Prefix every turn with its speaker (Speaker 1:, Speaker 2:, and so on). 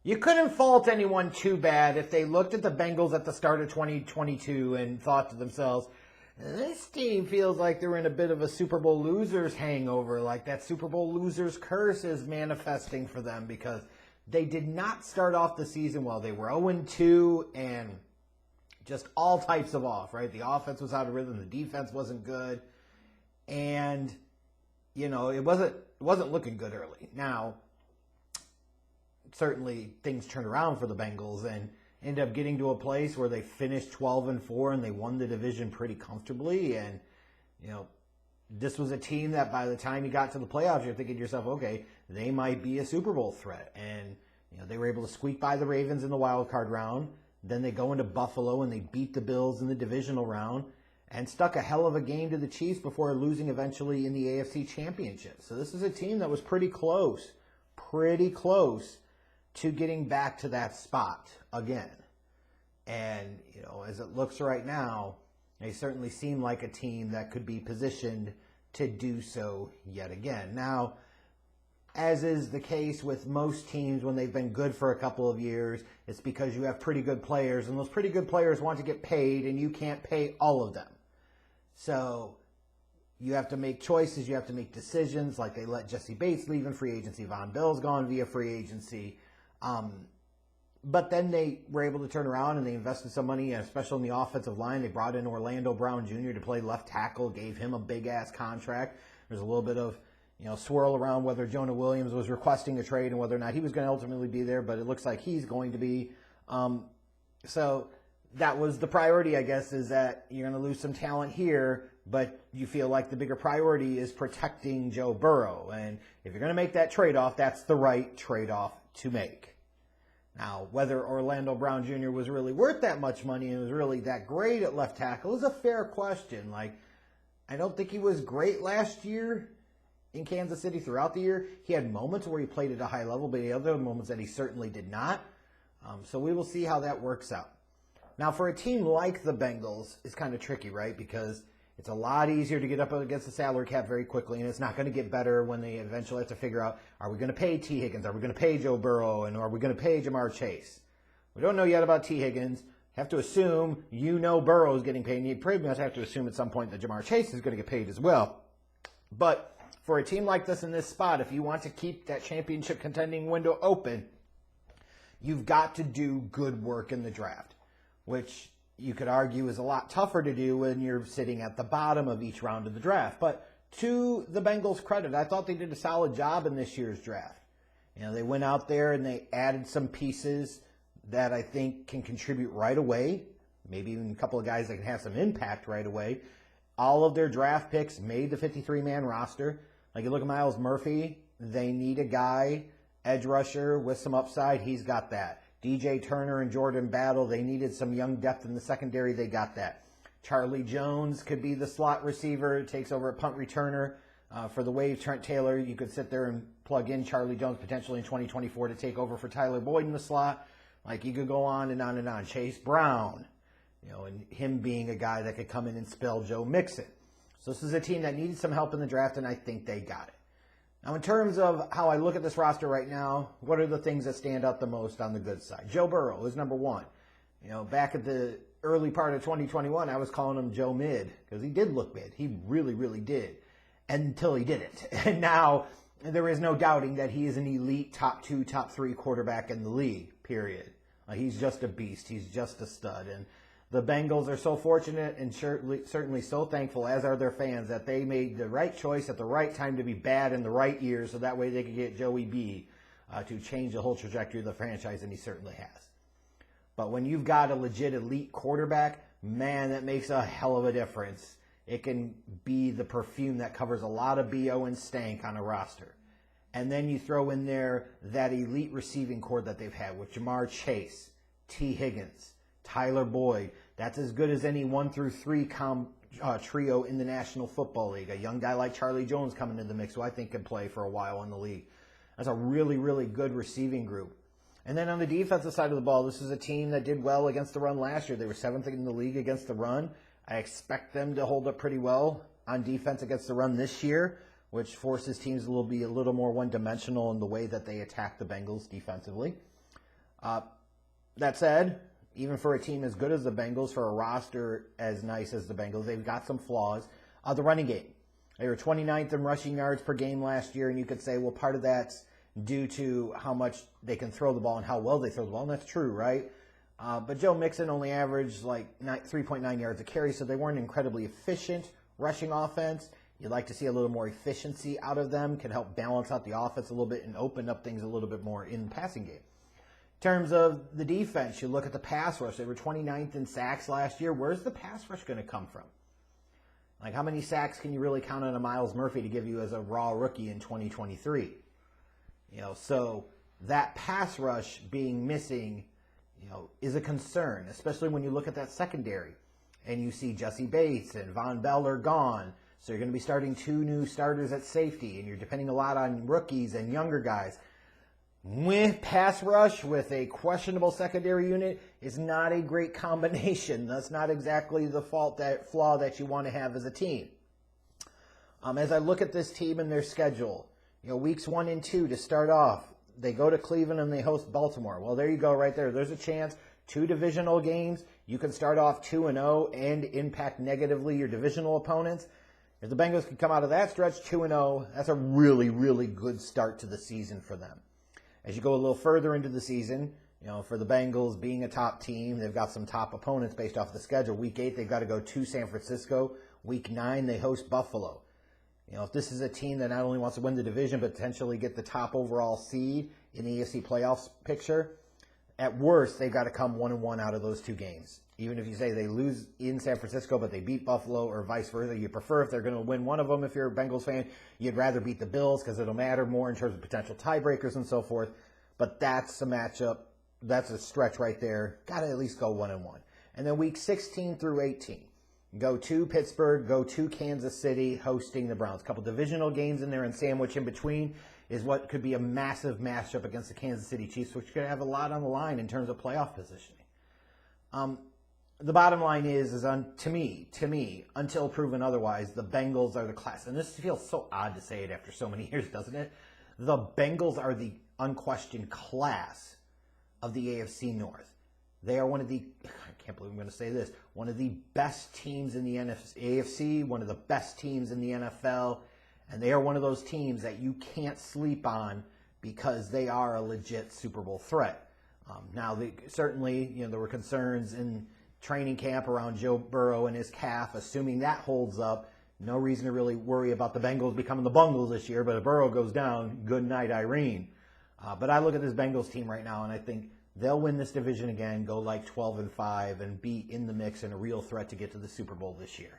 Speaker 1: You couldn't fault anyone too bad if they looked at the Bengals at the start of 2022 and thought to themselves, this team feels like they're in a bit of a Super Bowl losers hangover, like that Super Bowl losers curse is manifesting for them because they did not start off the season well. They were 0-2 and just all types of off, right? The offense was out of rhythm, the defense wasn't good, and it wasn't looking good early. Now, certainly things turned around for the Bengals and ended up getting to a place where they finished 12-4 and they won the division pretty comfortably. And, this was a team that by the time you got to the playoffs, you're thinking to yourself, okay, they might be a Super Bowl threat. And, they were able to squeak by the Ravens in the wild card round. Then they go into Buffalo and they beat the Bills in the divisional round and stuck a hell of a game to the Chiefs before losing eventually in the AFC Championship. So this is a team that was pretty close to getting back to that spot again. And, as it looks right now, they certainly seem like a team that could be positioned to do so yet again. Now, as is the case with most teams when they've been good for a couple of years, it's because you have pretty good players, and those pretty good players want to get paid, and you can't pay all of them. So you have to make choices, you have to make decisions, like they let Jesse Bates leave in free agency, Von Bell's gone via free agency. But then they were able to turn around and they invested some money, especially in the offensive line. They brought in Orlando Brown Jr. to play left tackle, gave him a big-ass contract. There's a little bit of swirl around whether Jonah Williams was requesting a trade and whether or not he was going to ultimately be there, but it looks like he's going to be. So that was the priority, I guess, is that you're going to lose some talent here, but you feel like the bigger priority is protecting Joe Burrow. And if you're going to make that trade-off, that's the right trade-off to make. Now, whether Orlando Brown Jr. was really worth that much money and was really that great at left tackle is a fair question. I don't think he was great last year in Kansas City throughout the year. He had moments where he played at a high level, but he had other moments that he certainly did not. So we will see how that works out. Now, for a team like the Bengals, it's kind of tricky, right? Because it's a lot easier to get up against the salary cap very quickly, and it's not going to get better when they eventually have to figure out, are we going to pay T. Higgins? Are we going to pay Joe Burrow? And are we going to pay Jamar Chase? We don't know yet about T. Higgins. Have to assume Burrow is getting paid, and you pretty much have to assume at some point that Jamar Chase is going to get paid as well. But for a team like this in this spot, if you want to keep that championship contending window open, you've got to do good work in the draft, which you could argue is a lot tougher to do when you're sitting at the bottom of each round of the draft. But to the Bengals' credit, I thought they did a solid job in this year's draft. They went out there and they added some pieces that I think can contribute right away, maybe even a couple of guys that can have some impact right away. All of their draft picks made the 53-man roster. Like you look at Myles Murphy, they need a guy, edge rusher with some upside. He's got that. DJ Turner and Jordan Battle, they needed some young depth in the secondary. They got that. Charlie Jones could be the slot receiver, takes over a punt returner. For the wave, Trent Taylor, you could sit there and plug in Charlie Jones potentially in 2024 to take over for Tyler Boyd in the slot. Like you could go on and on and on. Chase Brown, and him being a guy that could come in and spell Joe Mixon. So this is a team that needed some help in the draft, and I think they got it. Now, in terms of how I look at this roster right now, what are the things that stand out the most on the good side? Joe Burrow is number one. Back at the early part of 2021, I was calling him Joe Mid because he did look mid. He really, really did until he didn't. And now there is no doubting that he is an elite top 2, top 3 quarterback in the league, period. He's just a beast. He's just a stud. And the Bengals are so fortunate and certainly so thankful, as are their fans, that they made the right choice at the right time to be bad in the right year so that way they could get Joey B to change the whole trajectory of the franchise, and he certainly has. But when you've got a legit elite quarterback, man, that makes a hell of a difference. It can be the perfume that covers a lot of BO and stank on a roster. And then you throw in there that elite receiving core that they've had with Jamar Chase, T. Higgins, Tyler Boyd. That's as good as any 1 through 3 trio in the National Football League. A young guy like Charlie Jones coming into the mix, who I think could play for a while in the league. That's a really, really good receiving group. And then on the defensive side of the ball, this is a team that did well against the run last year. They were 7th in the league against the run. I expect them to hold up pretty well on defense against the run this year, which forces teams to be a little more one-dimensional in the way that they attack the Bengals defensively. That said, even for a team as good as the Bengals, for a roster as nice as the Bengals, they've got some flaws. The running game. They were 29th in rushing yards per game last year, and you could say, well, part of that's due to how much they can throw the ball and how well they throw the ball, and that's true, right? But Joe Mixon only averaged like 3.9 yards a carry, so they weren't incredibly efficient rushing offense. You'd like to see a little more efficiency out of them, can help balance out the offense a little bit and open up things a little bit more in the passing game. In terms of the defense, you look at the pass rush. They were 29th in sacks last year. Where's the pass rush going to come from? Like, how many sacks can you really count on a Miles Murphy to give you as a raw rookie in 2023? So that pass rush being missing, is a concern, especially when you look at that secondary and you see Jesse Bates and Von Bell are gone. So you're going to be starting 2 new starters at safety, and you're depending a lot on rookies and younger guys. With pass rush with a questionable secondary unit is not a great combination. That's not exactly the flaw that you want to have as a team. As I look at this team and their schedule, weeks 1 and 2 to start off, they go to Cleveland and they host Baltimore. Well, there you go right there. There's a chance. 2 divisional games. You can start off 2-0 and impact negatively your divisional opponents. If the Bengals can come out of that stretch 2-0, that's a really, really good start to the season for them. As you go a little further into the season, for the Bengals being a top team, they've got some top opponents based off the schedule. Week 8, they've got to go to San Francisco. Week 9, they host Buffalo. If this is a team that not only wants to win the division, but potentially get the top overall seed in the AFC playoffs picture, at worst, they've got to come 1-1 out of those 2 games. Even if you say they lose in San Francisco, but they beat Buffalo or vice versa, you prefer if they're going to win one of them. If you're a Bengals fan, you'd rather beat the Bills because it'll matter more in terms of potential tiebreakers and so forth. But that's a matchup. That's a stretch right there. Got to at least go 1-1. And then week 16 through 18, go to Pittsburgh, go to Kansas City, hosting the Browns. A couple divisional games in there and sandwich in between is what could be a massive matchup against the Kansas City Chiefs, which could have a lot on the line in terms of playoff positioning. The bottom line is to me, until proven otherwise, the Bengals are the class. And this feels so odd to say it after so many years, doesn't it? The Bengals are the unquestioned class of the AFC North. They are one of the, I can't believe I'm going to say this, one of the best teams in the AFC, one of the best teams in the NFL, and they are one of those teams that you can't sleep on because they are a legit Super Bowl threat. Now, certainly, there were concerns in training camp around Joe Burrow and his calf. Assuming that holds up, no reason to really worry about the Bengals becoming the Bungles this year, but if Burrow goes down, good night, Irene. But I look at this Bengals team right now, and I think they'll win this division again, go like 12-5, and be in the mix and a real threat to get to the Super Bowl this year.